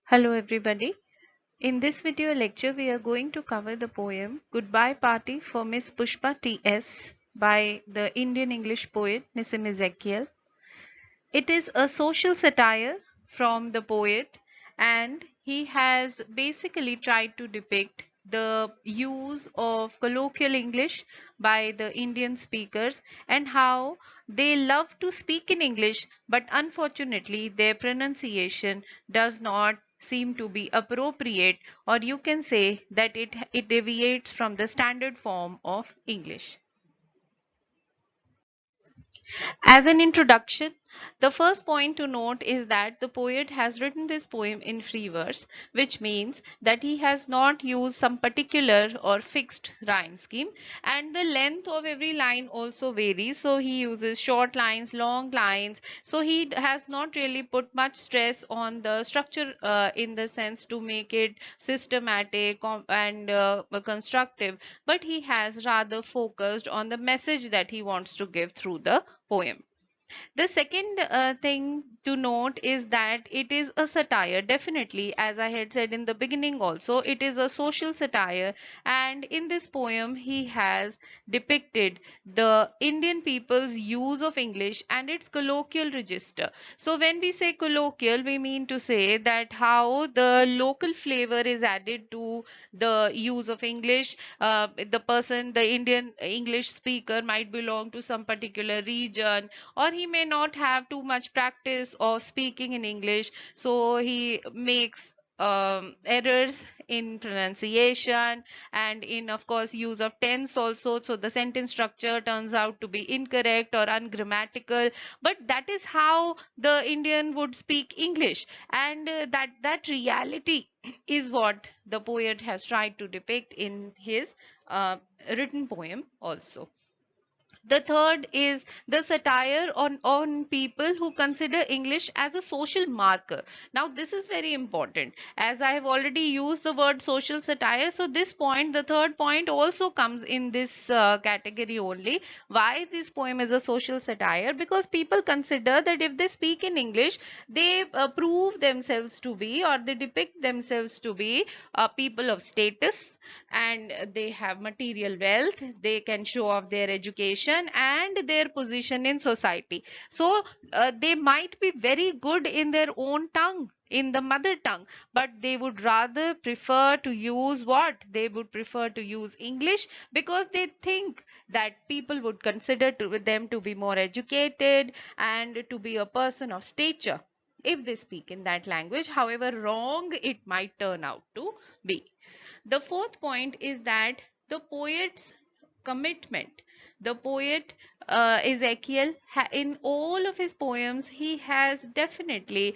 Hello everybody. In this video lecture we are going to cover the poem Goodbye Party for Miss Pushpa T.S. by the Indian English poet Nissim Ezekiel. It is a social satire from the poet, and he has basically tried to depict the use of colloquial English by the Indian speakers and how they love to speak in English, but unfortunately their pronunciation does not seem to be appropriate, or you can say that it deviates from the standard form of English. As an introduction, the first point to note is that the poet has written this poem in free verse, which means that he has not used some particular or fixed rhyme scheme, and the length of every line also varies. So he uses short lines, long lines. So he has not really put much stress on the structure in the sense to make it systematic and constructive, but he has rather focused on the message that he wants to give through the poem. The second thing to note is that it is a satire. Definitely, as I had said in the beginning, also, it is a social satire. And in this poem, he has depicted the Indian people's use of English and its colloquial register. So, when we say colloquial, we mean to say that how the local flavor is added to the use of English. The Indian English speaker might belong to some particular region, or he may not have too much practice of speaking in English, so he makes errors in pronunciation and in, of course, use of tense also. So the sentence structure turns out to be incorrect or ungrammatical, but that is how the Indian would speak English, and that reality is what the poet has tried to depict in his uh, written poem also. The third is the satire on people who consider English as a social marker. Now, this is very important. As I have already used the word social satire, so this point, the third point, also comes in this category only. Why this poem is a social satire? Because people consider that if they speak in English, they prove themselves to be, or they depict themselves to be, people of status, and they have material wealth. They can show off their education and their position in society. So they might be very good in their own tongue, in the mother tongue, but they would rather prefer to use what? They would prefer to use English, because they think that people would consider them to be more educated and to be a person of stature if they speak in that language, however wrong it might turn out to be. The fourth point is that the poet's commitment. The poet Ezekiel, in all of his poems, he has definitely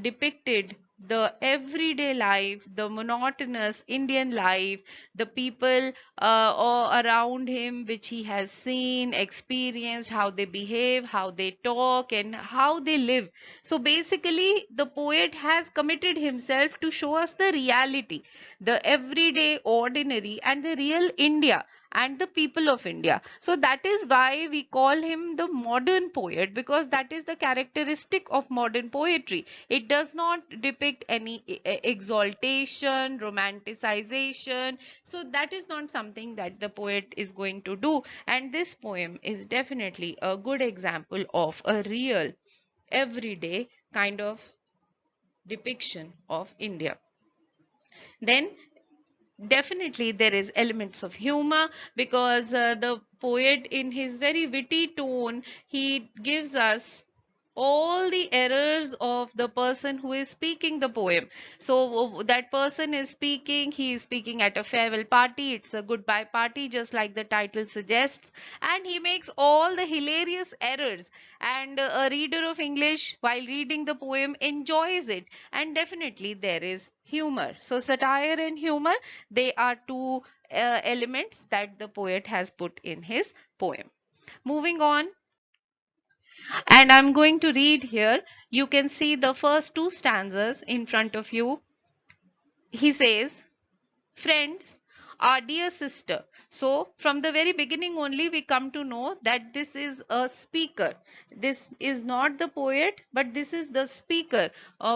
depicted the everyday life, the monotonous Indian life, the people all around him, which he has seen, experienced, how they behave, how they talk, and how they live. So basically, the poet has committed himself to show us the reality, the everyday, ordinary, and the real India and the people of India. So that is why we call him the modern poet, because that is the characteristic of modern poetry. It does not depict any exaltation, romanticization. So that is not something that the poet is going to do. And this poem is definitely a good example of a real, everyday kind of depiction of India. Then definitely there is elements of humor, because the poet, in his very witty tone, he gives us all the errors of the person who is speaking the poem. So that person is speaking, he is speaking at a farewell party, it's a goodbye party, just like the title suggests, and he makes all the hilarious errors, and a reader of English, while reading the poem, enjoys it. And definitely there is humor. So satire and humor, they are two elements that the poet has put in his poem. Moving on, and I'm going to read here. You can see the first two stanzas in front of you. He says, Friends, our dear sister. So from the very beginning only we come to know that this is a speaker. This is not the poet, but this is the speaker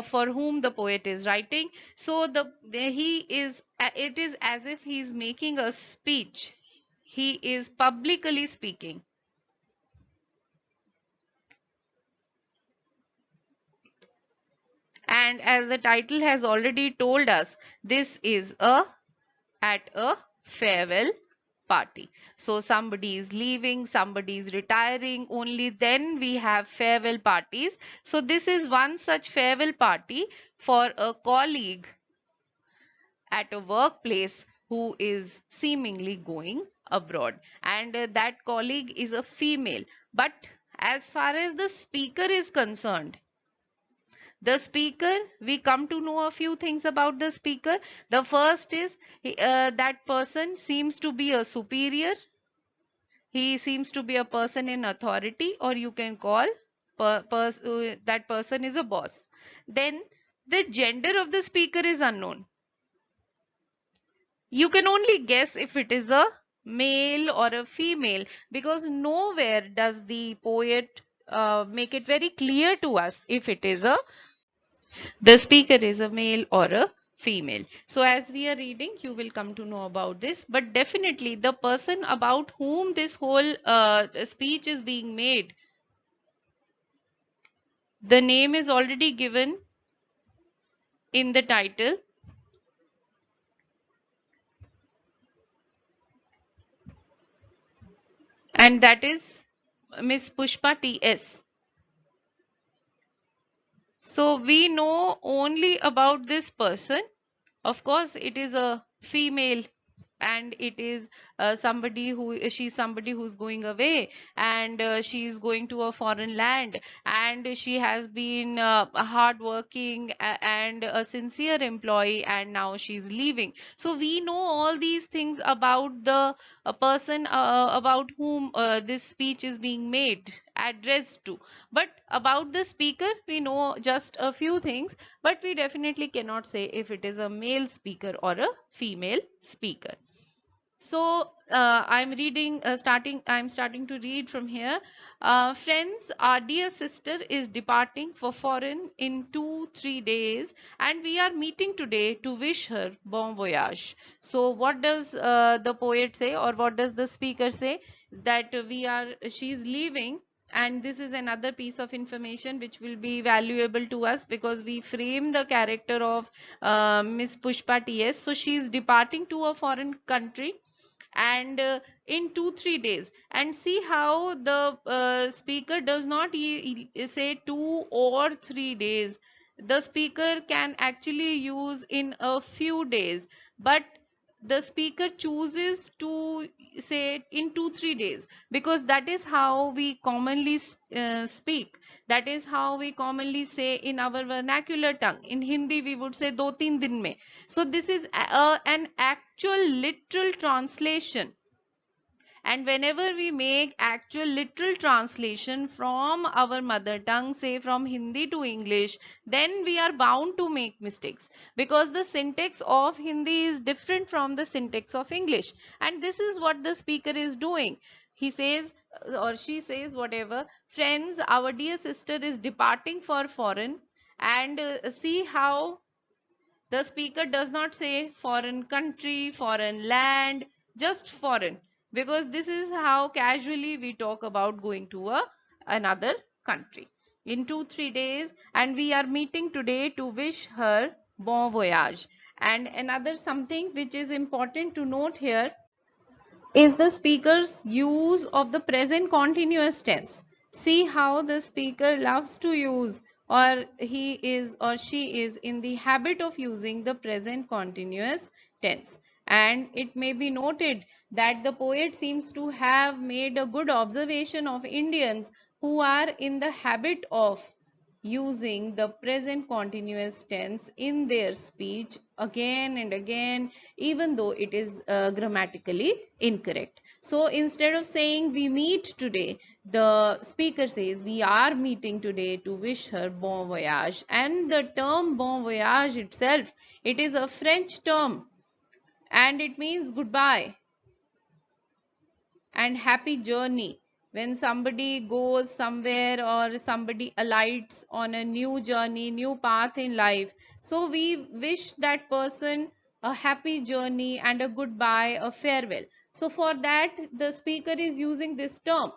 for whom the poet is writing. So he is, it is as if he is making a speech. He is publicly speaking. And as the title has already told us, this is at a farewell party. So somebody is leaving, somebody is retiring, only then we have farewell parties. So this is one such farewell party for a colleague at a workplace who is seemingly going abroad, and that colleague is a female. But as far as the speaker is concerned, the speaker, we come to know a few things about the speaker. The first is that person seems to be a superior. He seems to be a person in authority, or you can call that person is a boss. Then the gender of the speaker is unknown. You can only guess if it is a male or a female, because nowhere does the poet make it very clear to us if it is the speaker is a male or a female. So as we are reading, you will come to know about this. But definitely the person about whom this whole speech is being made, the name is already given in the title, and that is Miss Pushpa T.S. So we know only about this person. Of course, it is a female, and it is she's somebody who's going away, and she is going to a foreign land, and she has been hardworking and a sincere employee, and now she's leaving. So we know all these things about the person about whom this speech is being made, addressed to. But about the speaker, we know just a few things, but we definitely cannot say if it is a male speaker or a female speaker. So I'm starting to read from here. Friends, our dear sister is departing for foreign in 2-3 days, and we are meeting today to wish her bon voyage. So what does the poet say, or what does the speaker say? That she's leaving, and this is another piece of information which will be valuable to us, because we frame the character of Miss Pushpa T.S. So she is departing to a foreign country, and in 2-3 days. And see how the speaker does not say 2 or 3 days. The speaker can actually use in a few days, but the speaker chooses to say in 2-3 days, because that is how we commonly speak. That is how we commonly say in our vernacular tongue. In Hindi we would say do teen din mein. So this is an actual literal translation, and whenever we make actual literal translation from our mother tongue, say from Hindi to English, then we are bound to make mistakes, because the syntax of Hindi is different from the syntax of English. And this is what the speaker is doing. He says, or she says, whatever, friends, our dear sister is departing for foreign. And see how the speaker does not say foreign country, foreign land, just foreign, because this is how casually we talk about going to another country in 2-3 days, and we are meeting today to wish her bon voyage. And another something which is important to note here is the speaker's use of the present continuous tense. See how the speaker loves to use, or he is or she is in the habit of using the present continuous tense. And it may be noted that the poet seems to have made a good observation of Indians who are in the habit of using the present continuous tense in their speech again and again, even though it is grammatically incorrect. So instead of saying we meet today, the speaker says we are meeting today to wish her bon voyage. And the term bon voyage itself, it is a French term, and it means goodbye and happy journey. When somebody goes somewhere or somebody alights on a new journey, new path in life, so we wish that person a happy journey and a goodbye, a farewell. So for that, the speaker is using this term.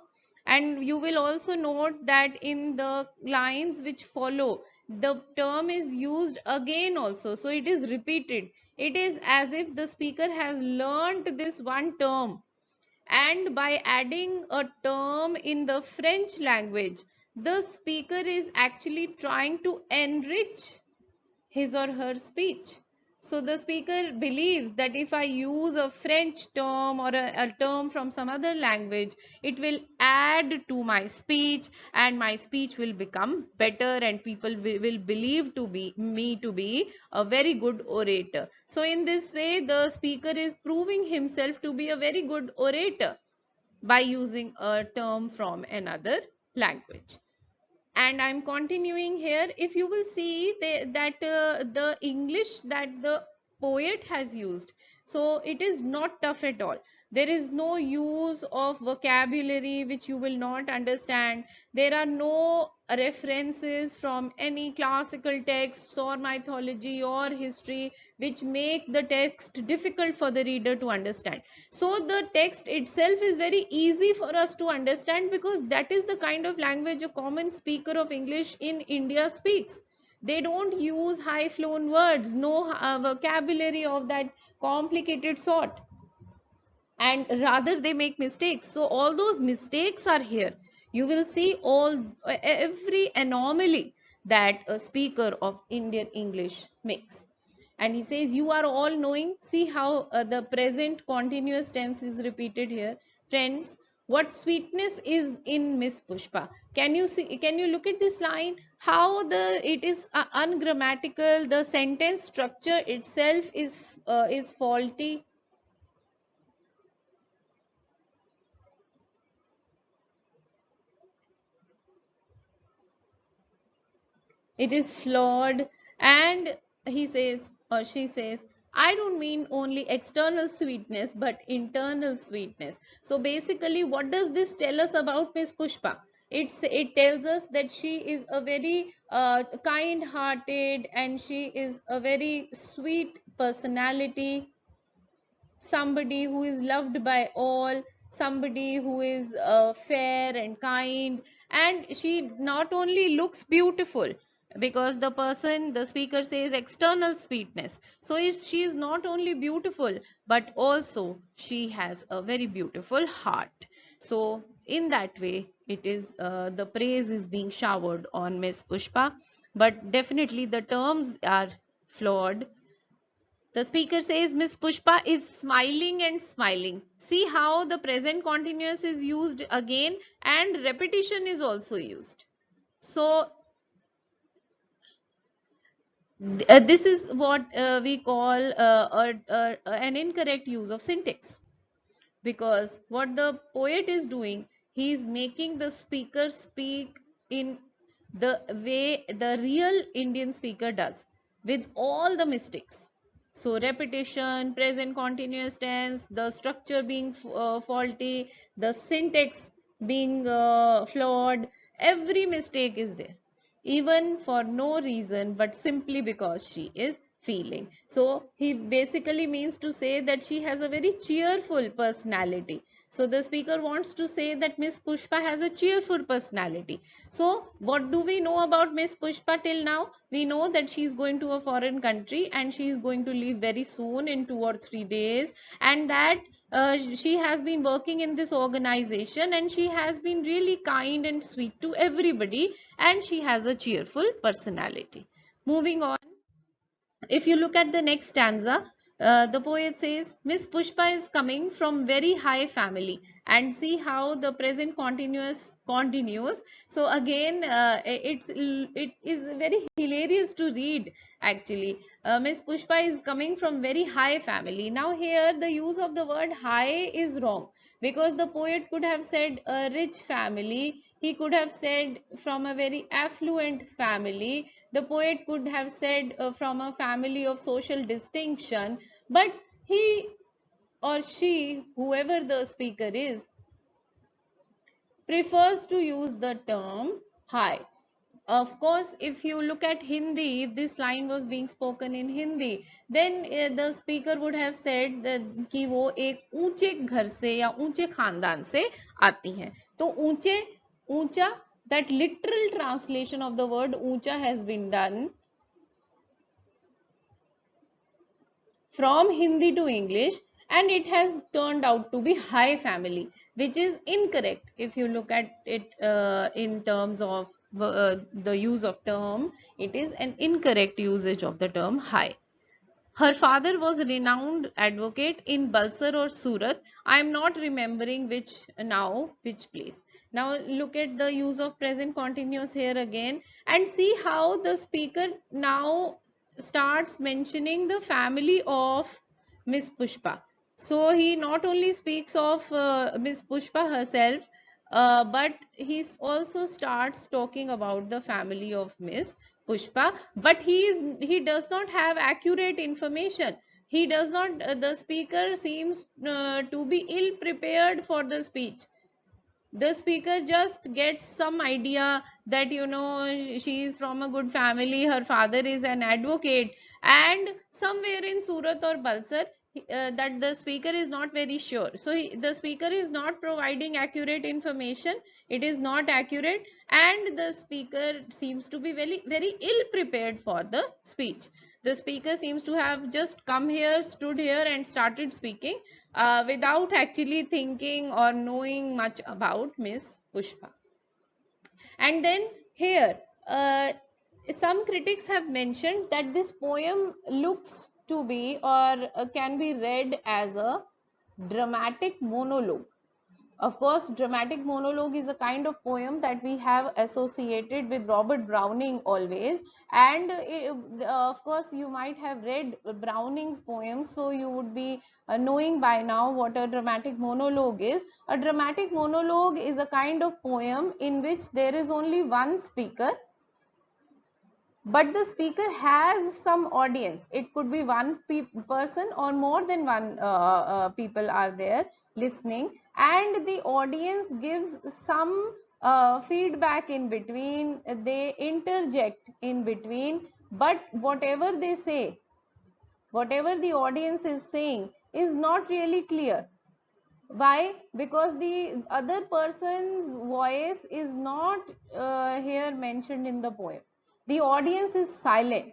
And you will also note that in the lines which follow, the term is used again also. So it is repeated. It is as if the speaker has learnt this one term, and by adding a term in the French language, the speaker is actually trying to enrich his or her speech. So the speaker believes that if I use a French term or a term from some other language, it will add to my speech and my speech will become better and people will believe to be me to be a very good orator. So in this way, the speaker is proving himself to be a very good orator by using a term from another language. And I'm continuing here. If you will see that the English that the poet has used, so it is not tough at all. There is no use of vocabulary which you will not understand. There are no references from any classical texts or mythology or history which make the text difficult for the reader to understand. So the text itself is very easy for us to understand, because that is the kind of language a common speaker of English in India speaks. They don't use high flown words, no vocabulary of that complicated sort, and rather they make mistakes. So all those mistakes are here. You will see all every anomaly that a speaker of Indian English makes. And he says, you are all knowing. See how the present continuous tense is repeated here. Friends, what sweetness is in Miss Pushpa. Can you see, can you look at this line, how the it is ungrammatical, the sentence structure itself is faulty. It is flawed. And he says, or she says, I don't mean only external sweetness but internal sweetness. So basically, what does this tell us about Miss Pushpa? It tells us that she is a very kind hearted and she is a very sweet personality, somebody who is loved by all, somebody who is fair and kind. And she not only looks beautiful, because the person, the speaker says external sweetness. So she is not only beautiful, but also she has a very beautiful heart. So in that way, it is the praise is being showered on Miss Pushpa. But definitely the terms are flawed. The speaker says Miss Pushpa is smiling and smiling. See how the present continuous is used again and repetition is also used. So this is what we call an incorrect use of syntax. Because what the poet is doing, he is making the speaker speak in the way the real Indian speaker does, with all the mistakes. So repetition, present continuous tense, the structure being faulty, the syntax being flawed, every mistake is there, even for no reason but simply because she is feeling. So he basically means to say that she has a very cheerful personality. So the speaker wants to say that Miss Pushpa has a cheerful personality. So what do we know about Miss Pushpa till now? We know that she is going to a foreign country and she is going to leave very soon, in 2 or 3 days, and that she has been working in this organization and she has been really kind and sweet to everybody, and she has a cheerful personality. Moving on, if you look at the next stanza, the poet says Miss Pushpa is coming from very high family, and see how the present continuous continues. So again, it is very hilarious to read actually. Miss Pushpa is coming from very high family. Now here the use of the word high is wrong, because the poet could have said a rich family, he could have said from a very affluent family, the poet could have said from a family of social distinction, but he or she, whoever the speaker is, prefers to use the term hi. Of course, if you look at Hindi, if this line was being spoken in Hindi, then the speaker would have said that कि वो एक ऊंचे घर से या ऊंचे खानदान से आती हैं. तो ऊंचे, ऊंचा, that literal translation of the word ऊंचा has been done from Hindi to English, and it has turned out to be high family, which is incorrect if you look at it in terms of the use of term. It is an incorrect usage of the term high. Her father was a renowned advocate in Balsar or Surat. I am not remembering which place. Now look at the use of present continuous here again, and see how the speaker now starts mentioning the family of Miss Pushpa. So he not only speaks of Miss Pushpa herself, but he also starts talking about the family of Miss Pushpa, but he does not have accurate information. He does not. The speaker seems to be ill prepared for the speech. The speaker just gets some idea that she is from a good family, her father is an advocate, and somewhere in Surat or Balsar, that the speaker is not very sure. So the speaker is not providing accurate information. It is not accurate, and the speaker seems to be very very ill prepared for the speech. The speaker seems to have just come here, stood here, and started speaking without actually thinking or knowing much about Miss Pushpa. And then here, some critics have mentioned that this poem looks to be or can be read as a dramatic monologue. Of course, dramatic monologue is a kind of poem that we have associated with Robert Browning always, and of course you might have read Browning's poems, so you would be knowing by now what a dramatic monologue is. A dramatic monologue is a kind of poem in which there is only one speaker, but the speaker has some audience. It could be one person or more than one people are there listening, and the audience gives some feedback in between, they interject in between, but whatever they say, whatever the audience is saying is not really clear. Why? Because the other person's voice is not here mentioned in the poem. The audience is silent,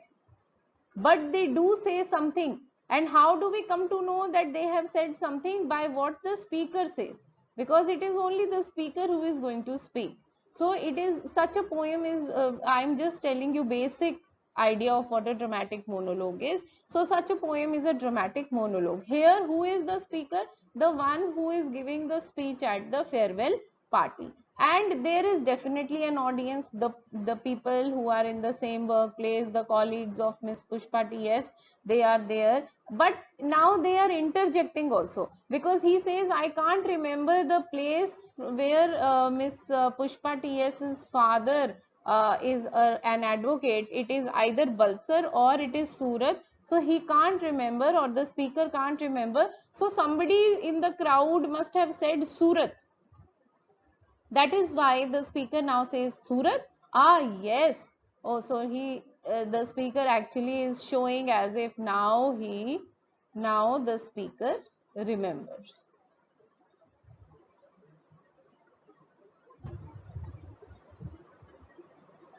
but they do say something. And how do we come to know that they have said something? By what the speaker says, because it is only the speaker who is going to speak. So it is such a poem is I am just telling you basic idea of what a dramatic monologue is. So such a poem is a dramatic monologue. Here, who is the speaker? The one who is giving the speech at the farewell party, and there is definitely an audience, the people who are in the same workplace, the colleagues of Miss Pushpa TS, they are there, but now they are interjecting also, because he says I can't remember the place where Miss Pushpa TS's father is an advocate. It is either Balsar or it is Surat, so he can't remember, or the speaker can't remember, so somebody in the crowd must have said Surat. That is why the speaker now says Surat. Ah, yes. Oh, so the speaker actually is showing as if now the speaker remembers.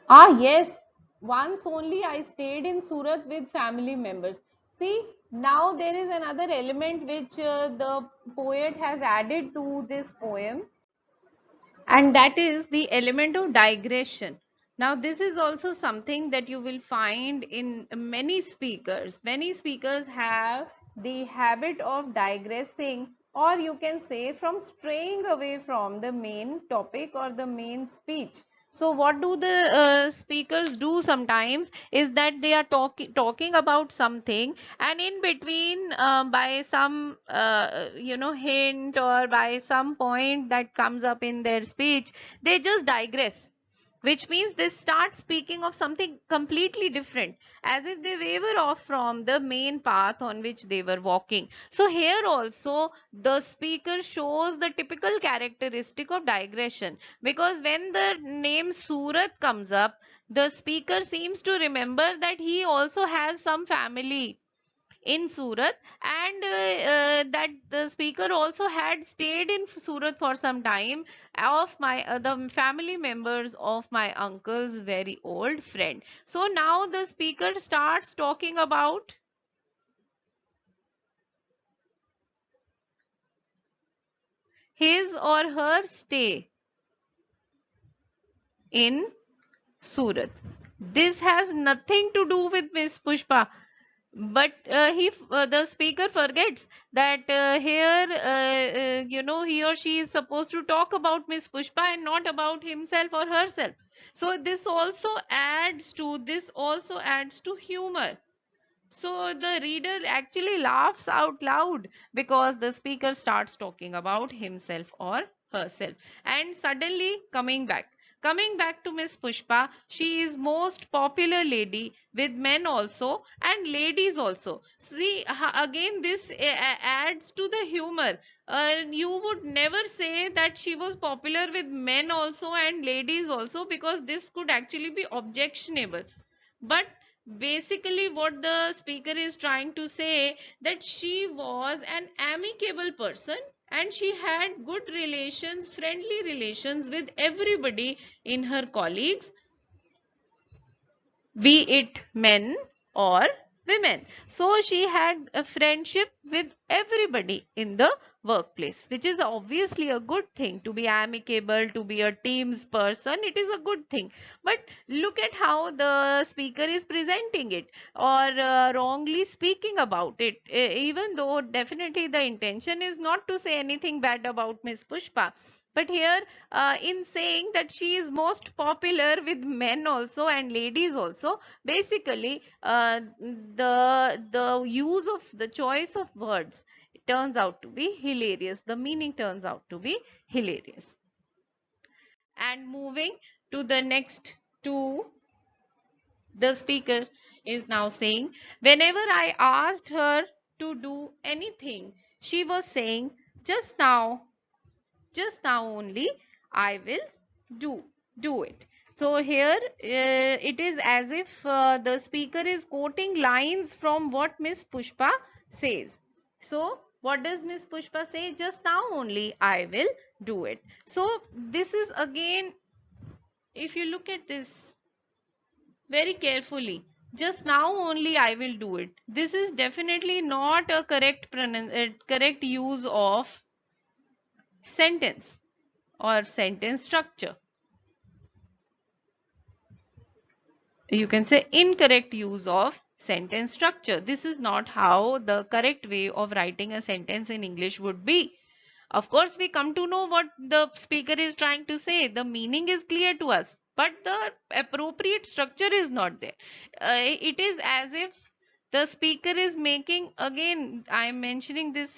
Ah, yes. Once only I stayed in Surat with family members. See, now there is another element which the poet has added to this poem, and that is the element of digression. Now this is also something that you will find in many speakers. Many speakers have the habit of digressing, or you can say from straying away from the main topic or the main speech. So what do the speakers do sometimes is that they are talking about something, and in between, by some hint, or by some point that comes up in their speech, they just digress. which means they start speaking of something completely different, as if they waver off from the main path on which they were walking. So here also the speaker shows the typical characteristic of digression, because when the name Surat comes up, the speaker seems to remember that he also has some family in Surat, and that the speaker also had stayed in Surat for some time, of my the family members of my uncle's very old friend. So now the speaker starts talking about his or her stay in Surat. This has nothing to do with Miss Pushpa. But the speaker forgets that here he or she is supposed to talk about Miss Pushpa and not about himself or herself. So this also adds to humor. So the reader actually laughs out loud because the speaker starts talking about himself or herself. And suddenly coming back to Miss Pushpa, she is most popular lady with men also and ladies also. See, again this adds to the humor. You would never say that she was popular with men also and ladies also, because this could actually be objectionable. But basically what the speaker is trying to say, that she was an amicable person and she had good relations, friendly relations with everybody in her colleagues, be it men or women. So she had a friendship with everybody in the workplace, which is obviously a good thing. To be amicable, to be a team's person, it is a good thing. But look at how the speaker is presenting it, or wrongly speaking about it, even though definitely the intention is not to say anything bad about Miss Pushpa. But here, in saying that she is most popular with men also and ladies also, basically the use of the choice of words turns out to be hilarious. The meaning turns out to be hilarious. And moving to the next two, the speaker is now saying, whenever I asked her to do anything, she was saying, just now, just now only I will do do it. So here it is as if the speaker is quoting lines from what Miss Pushpa says. So what does Miss Pushpa say? Just now only I will do it. So this is again, if you look at this very carefully, just now only I will do it, this is definitely not a correct use of sentence or sentence structure. You can say incorrect use of sentence structure. This is not how the correct way of writing a sentence in English would be. Of course, we come to know what the speaker is trying to say. The meaning is clear to us, but the appropriate structure is not there. It is as if the speaker is making, again, I am mentioning this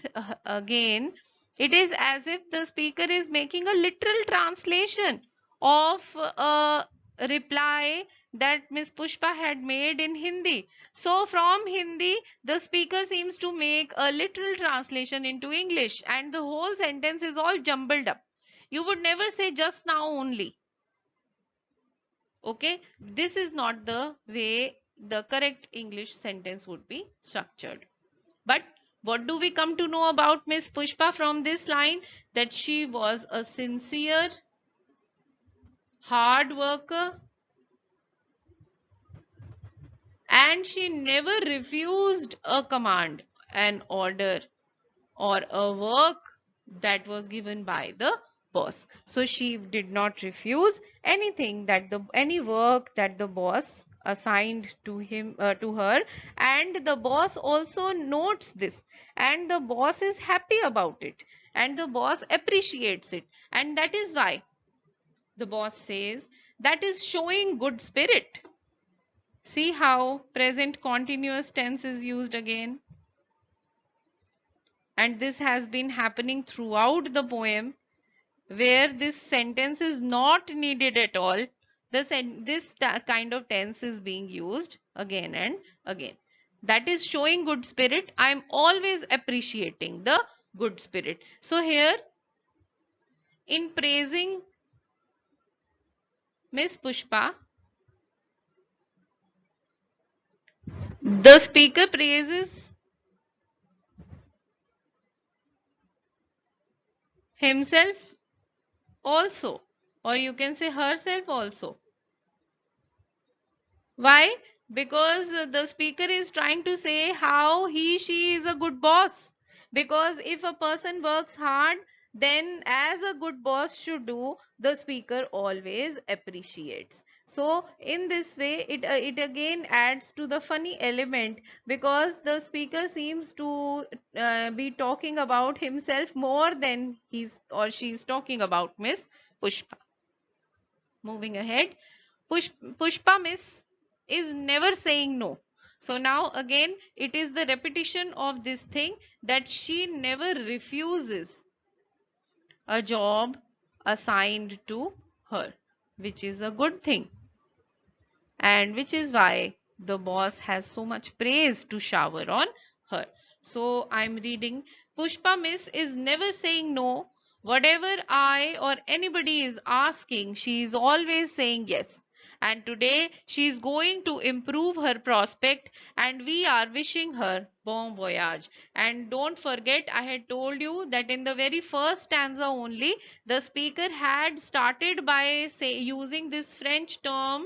again, it is as if the speaker is making a literal translation of a reply that Miss Pushpa had made in Hindi. So from Hindi, the speaker seems to make a literal translation into English, and the whole sentence is all jumbled up. You would never say just now only. Okay, this is not the way the correct English sentence would be structured. But what do we come to know about Miss Pushpa from this line? That she was a sincere, hard worker, and she never refused a command, an order, or a work that was given by the boss. So she did not refuse anything, that the any work that the boss assigned to her, and the boss also notes this, and the boss is happy about it, and the boss appreciates it, and that is why the boss says that is showing good spirit. See how present continuous tense is used again. And this has been happening throughout the poem, where this sentence is not needed at all. This kind of tense is being used again and again. That is showing good spirit. I'm always appreciating the good spirit. So here, in praising Miss Pushpa, the speaker praises himself also, or you can say herself also. Why? Because the speaker is trying to say how she is a good boss. Because if a person works hard, then as a good boss should do, the speaker always appreciates. So in this way, it again adds to the funny element, because the speaker seems to be talking about himself more than he's or she's talking about Miss Pushpa. Moving ahead, Pushpa Miss is never saying no. So now again, it is the repetition of this thing, that she never refuses a job assigned to her, which is a good thing, and which is why the boss has so much praise to shower on her. So I'm reading, Pushpa Miss is never saying no. Whatever I or anybody is asking, she is always saying yes. And today she is going to improve her prospect, and we are wishing her bon voyage. And don't forget, I had told you that in the very first stanza only, the speaker had started by using this French term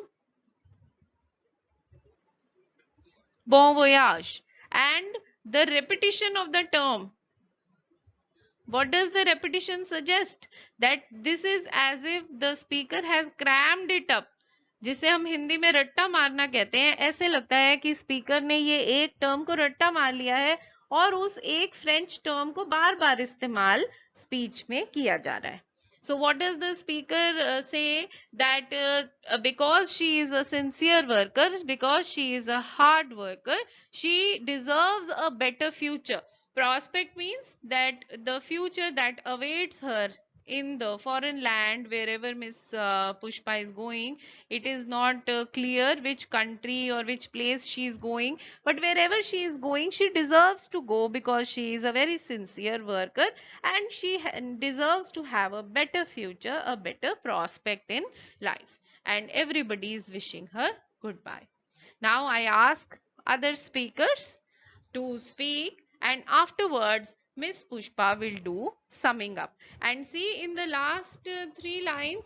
bon voyage, and the repetition of the term, what does the repetition suggest? That this is as if the speaker has crammed it up, जिसे हम हिंदी में रट्टा मारना कहते हैं. ऐसे लगता है कि स्पीकर ने ये एक टर्म को रट्टा मार लिया है और उस एक फ्रेंच टर्म को बार बार इस्तेमाल स्पीच में किया जा रहा है. So what does the speaker say? That because she is a sincere worker, because she is a hard worker, she deserves a better future. Prospect means that the future that awaits her in the foreign land, wherever Miss Pushpa is going. It is not clear which country or which place she is going, but wherever she is going, she deserves to go, because she is a very sincere worker, and she deserves to have a better future, a better prospect in life. And everybody is wishing her goodbye. Now I ask other speakers to speak, and afterwards Miss Pushpa will do summing up. And see, in the last three lines,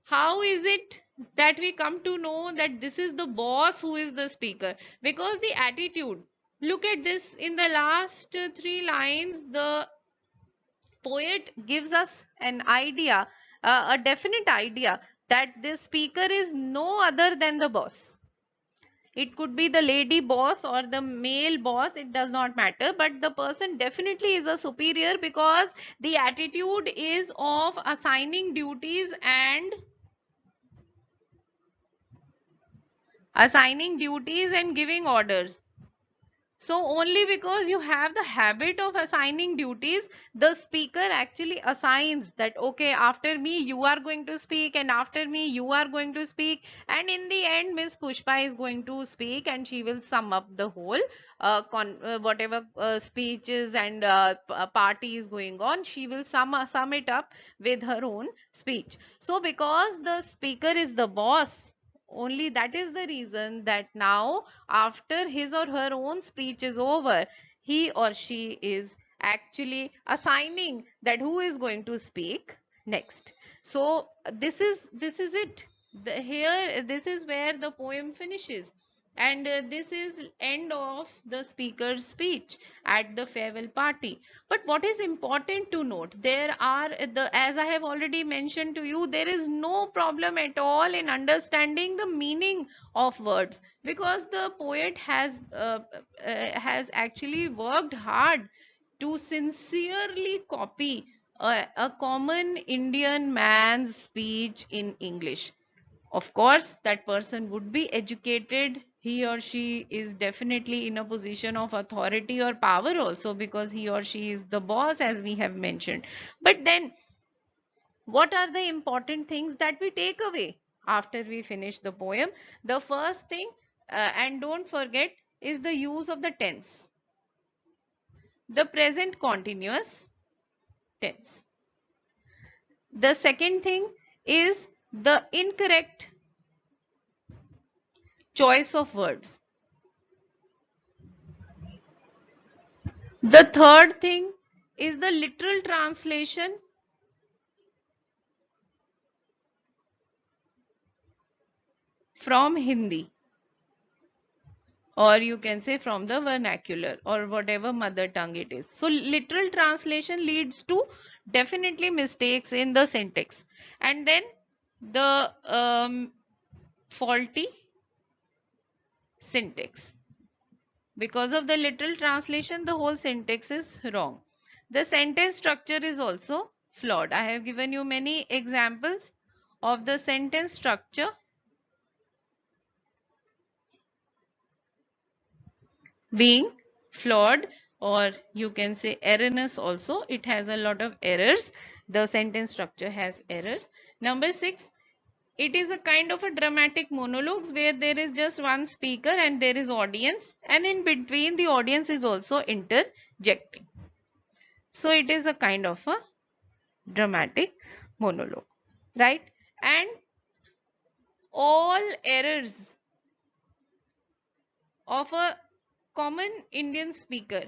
how is it that we come to know that this is the boss who is the speaker? Because the attitude. Look at this, in the last three lines, the poet gives us an idea, a definite idea, that the speaker is no other than the boss. It could be the lady boss or the male boss, it does not matter, but the person definitely is a superior, because the attitude is of assigning duties and giving orders. So only because you have the habit of assigning duties, the speaker actually assigns that, okay, after me you are going to speak, and after me you are going to speak, and in the end Miss Pushpa is going to speak, and she will sum up the whole whatever speeches and party is going on. She will sum it up with her own speech. So because the speaker is the boss, only that is the reason that now, after his or her own speech is over, he or she is actually assigning that who is going to speak next. So this is it. Here, this is where the poem finishes, and this is end of the speaker's speech at the farewell party. But what is important to note, there are as I have already mentioned to you, there is no problem at all in understanding the meaning of words, because the poet has actually worked hard to sincerely copy a common Indian man's speech in English. Of course, that person would be educated. He or she is definitely in a position of authority or power also, because he or she is the boss, as we have mentioned. But then, what are the important things that we take away? after we finish the poem. The first thing, and don't forget, is the use of the tense, the present continuous tense. The second thing is the incorrect choice of words. The third thing is the literal translation from Hindi, or you can say from the vernacular or whatever mother tongue it is. So literal translation leads to definitely mistakes in the syntax. And then the faulty syntax. Because of the literal translation, the whole syntax is wrong. The sentence structure is also flawed. I have given you many examples of the sentence structure being flawed, or you can say erroneous also. It has a lot of errors. The sentence structure has errors. Number 6, it is a kind of a dramatic monologues where there is just one speaker and there is audience, and in between the audience is also interjecting. So it is a kind of a dramatic monologue, right? And all errors of a common Indian speaker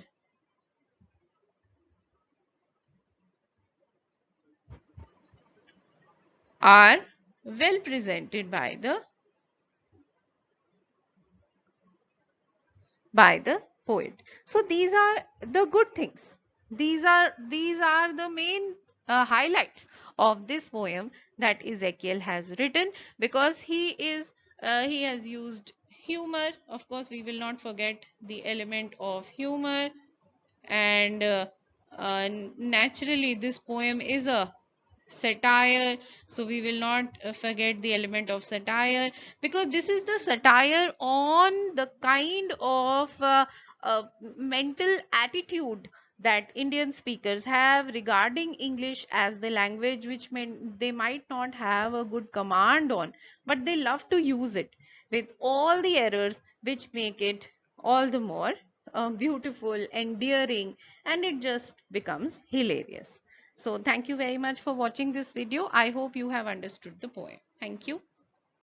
are well presented by the poet. So these are the good things. These are the main highlights of this poem that Ezekiel has written, because he has used humor. Of course, we will not forget the element of humor, and naturally this poem is a satire, so we will not forget the element of satire, because this is the satire on the kind of mental attitude that Indian speakers have regarding English as the language which they might not have a good command on, but they love to use it with all the errors which make it all the more beautiful, endearing, and it just becomes hilarious. So thank you very much for watching this video. I hope you have understood the poem. Thank you.